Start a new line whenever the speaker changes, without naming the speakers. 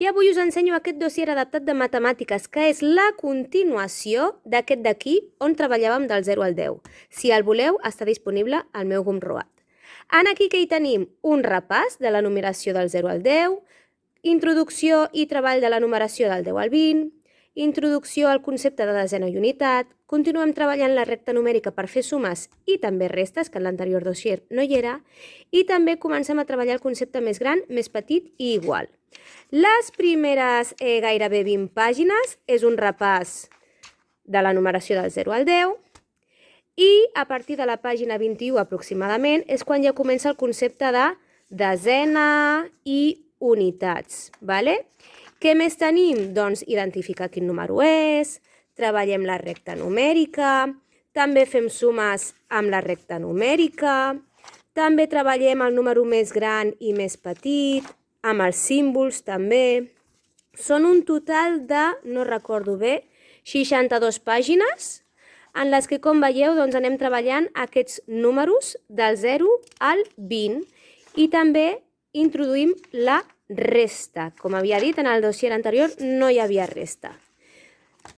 I avui us ensenyo aquest dossier adaptat de matemàtiques, que és la continuació d'aquest d'aquí, on treballàvem del 0 al 10. Si el voleu, està disponible al meu Gumroad. En aquí que hi tenim un repàs de la numeració del 0 al 10, introducció i treball de la numeració del 10 al 20, introducció al concepte de desena i unitat, continuem treballant la recta numèrica per fer sumes i també restes, que en l'anterior dossier no hi era, i també comencem a treballar el concepte més gran, més petit i igual. Les primeres gairebé 20 pàgines és un repàs de la numeració del 0 al 10 i a partir de la pàgina 21 aproximadament és quan ja comença el concepte de desena i unitats. Què més tenim? Doncs identificar quin número és, treballem la recta numèrica, també fem sumes amb la recta numèrica, també treballem el número més gran i més petit, amb els símbols també. Són un total de, no recordo bé, 62 pàgines en les que, com veieu, doncs anem treballant aquests números del 0 al 20 i també introduïm la resta. Com havia dit, en el dossier anterior no hi havia resta.